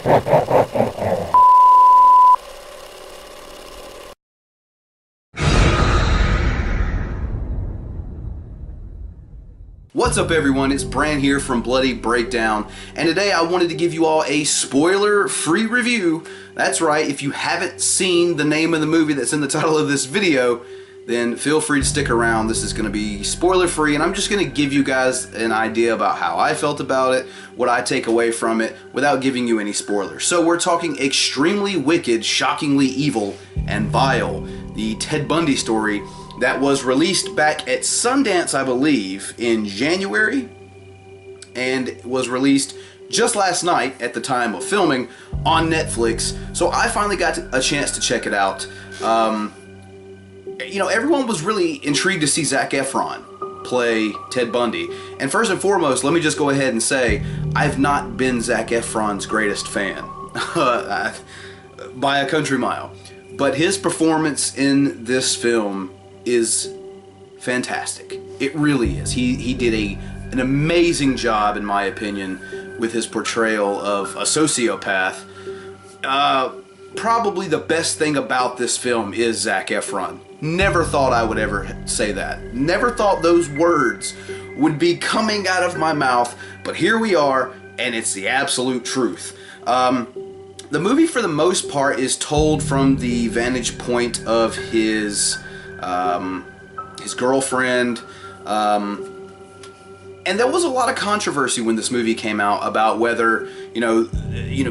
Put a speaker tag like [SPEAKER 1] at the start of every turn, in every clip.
[SPEAKER 1] What's up everyone, it's Bran here from Bloody Breakdown, and today I wanted to give you all a spoiler-free review. That's right, if you haven't seen the name of the movie that's in the title of this video, then feel free to stick around. This is going to be spoiler-free, and I'm just going to give you guys an idea about how I felt about it, what I take away from it, without giving you any spoilers. So we're talking Extremely Wicked, Shockingly Evil, and Vile, the Ted Bundy story that was released back at Sundance, I believe, in January, and was released just last night at the time of filming on Netflix. So I finally got a chance to check it out. You know, everyone was really intrigued to see Zac Efron play Ted Bundy. And first and foremost, let me just go ahead and say, I've not been Zac Efron's greatest fan by a country mile. But his performance in this film is fantastic. It really is. He did an amazing job, in my opinion, with his portrayal of a sociopath. Probably the best thing about this film is Zac Efron. Never thought I would ever say that. Never thought those words would be coming out of my mouth, but here we are, and it's the absolute truth. The movie, for the most part, is told from the vantage point of his girlfriend, and there was a lot of controversy when this movie came out about whether, you know,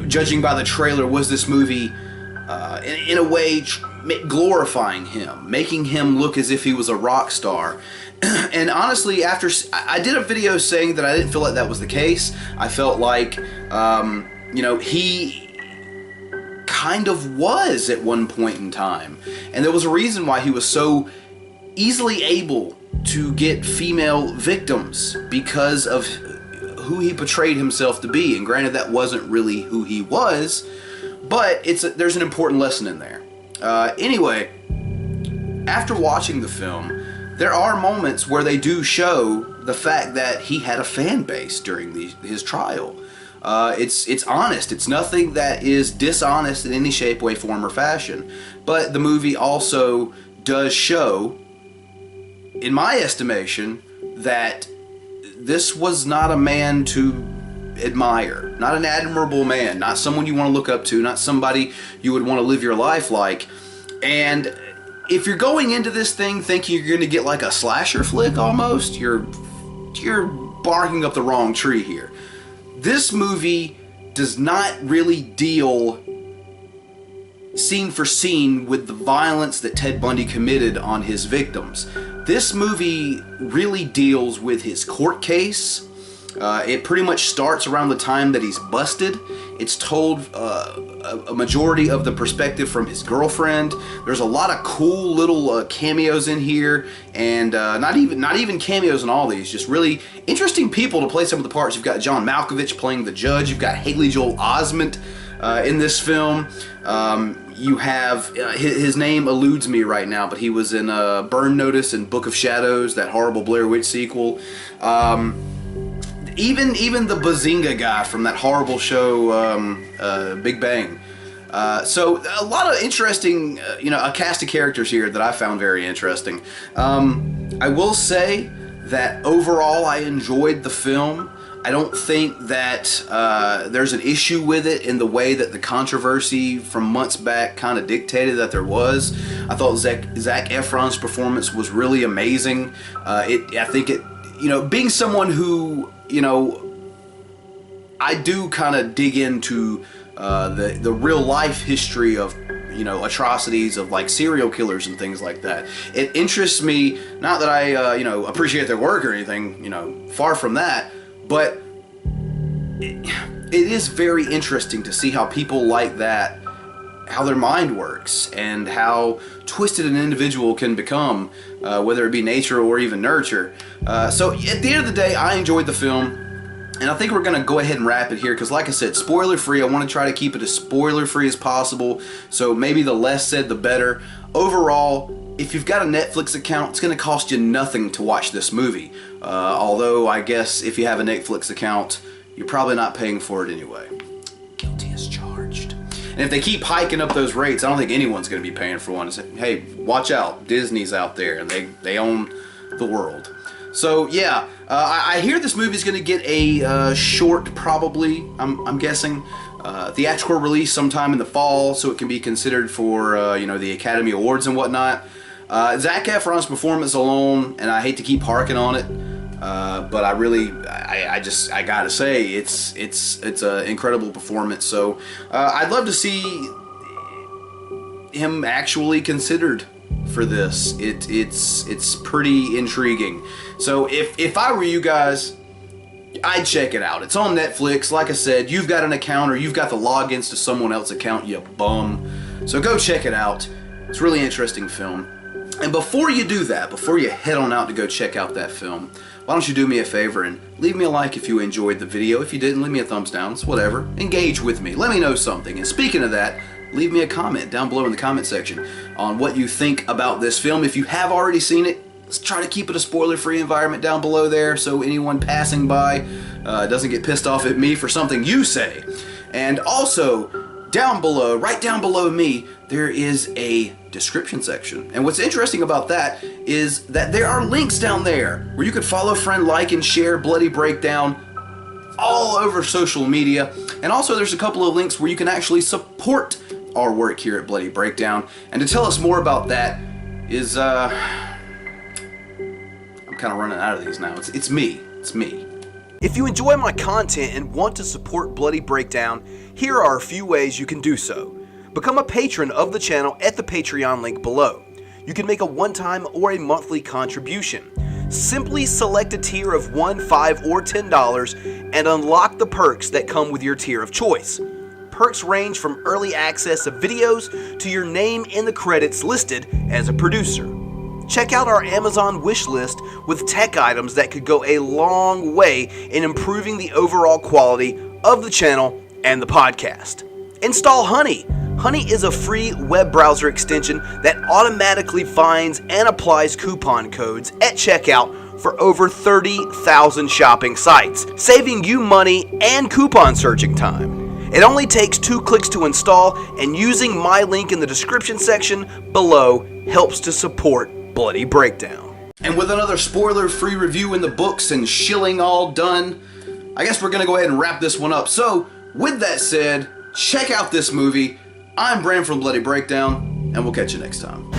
[SPEAKER 1] judging by the trailer, was this movie in a way glorifying him, making him look as if he was a rock star. And honestly, after I did a video saying that I didn't feel like that was the case. I felt like, you know, he kind of was at one point in time, and there was a reason why he was so easily able to get female victims, because of who he portrayed himself to be. And granted, that wasn't really who he was, but there's an important lesson in there. Anyway, after watching the film, there are moments where they do show the fact that he had a fan base during his trial. It's honest. It's nothing that is dishonest in any shape, way, form, or fashion. But the movie also does show, in my estimation, that this was not a man to admire, not an admirable man, not someone you want to look up to, not somebody you would want to live your life like. And if you're going into this thing thinking you're going to get like a slasher flick almost, you're barking up the wrong tree here. This movie does not really deal scene for scene with the violence that Ted Bundy committed on his victims. This movie really deals with his court case. It pretty much starts around the time that he's busted. It's told a majority of the perspective from his girlfriend. There's a lot of cool little cameos in here, and not even cameos in all these, just really interesting people to play some of the parts. You've got John Malkovich playing the judge. You've got Haley Joel Osment in this film. You have, his name eludes me right now, but he was in Burn Notice and Book of Shadows, that horrible Blair Witch sequel. Even the Bazinga guy from that horrible show, Big Bang. So a lot of interesting, a cast of characters here that I found very interesting. I will say that overall I enjoyed the film. I don't think that there's an issue with it in the way that the controversy from months back kind of dictated that there was. I thought Zac Efron's performance was really amazing. I think it, being someone who, I do kind of dig into the real life history of, atrocities of like serial killers and things like that. It interests me, not that I, appreciate their work or anything, far from that, but it is very interesting to see how people like that, how their mind works, and how twisted an individual can become, whether it be nature or even nurture. So at the end of the day, I enjoyed the film, and I think we're going to go ahead and wrap it here, because like I said, spoiler free. I want to try to keep it as spoiler free as possible, so maybe the less said the better. Overall, if you've got a Netflix account, it's going to cost you nothing to watch this movie. Although I guess if you have a Netflix account, you're probably not paying for it anyway. Guilty as charged. And if they keep hiking up those rates, I don't think anyone's going to be paying for one. It's, hey, watch out, Disney's out there, and they own the world. So yeah, I hear this movie's going to get a short, probably. I'm guessing theatrical release sometime in the fall, so it can be considered for you know, the Academy Awards and whatnot. Zac Efron's performance alone, and I hate to keep harking on it, but I gotta say it's an incredible performance. So I'd love to see him actually considered for this. It's pretty intriguing. So if I were you guys, I'd check it out. It's on Netflix. Like I said, you've got an account or you've got the logins to someone else's account, you bum. So go check it out. It's a really interesting film. And before you do that, before you head on out to go check out that film, why don't you do me a favor and leave me a like if you enjoyed the video. If you didn't, leave me a thumbs down. It's whatever. Engage with me. Let me know something. And speaking of that, leave me a comment down below in the comment section on what you think about this film. If you have already seen it, let's try to keep it a spoiler-free environment down below there so anyone passing by doesn't get pissed off at me for something you say. And also, down below, right down below me, there is a description section. And what's interesting about that is that there are links down there where you could follow, friend, like, and share Bloody Breakdown all over social media. And also there's a couple of links where you can actually support our work here at Bloody Breakdown. And to tell us more about that is, I'm kind of running out of these now. It's me. If you enjoy my content and want to support Bloody Breakdown, here are a few ways you can do so. Become a patron of the channel at the Patreon link below. You can make a one-time or a monthly contribution. Simply select a tier of $1, $5, or $10 and unlock the perks that come with your tier of choice. Perks range from early access of videos to your name in the credits listed as a producer. Check out our Amazon wish list with tech items that could go a long way in improving the overall quality of the channel and the podcast. Install Honey. Honey is a free web browser extension that automatically finds and applies coupon codes at checkout for over 30,000 shopping sites, saving you money and coupon searching time. It only takes 2 clicks to install, and using my link in the description section below helps to support Bloody Breakdown. And with another spoiler-free review in the books and shilling all done, I guess we're going to go ahead and wrap this one up. So, with that said, check out this movie. I'm Bram from Bloody Breakdown, and we'll catch you next time.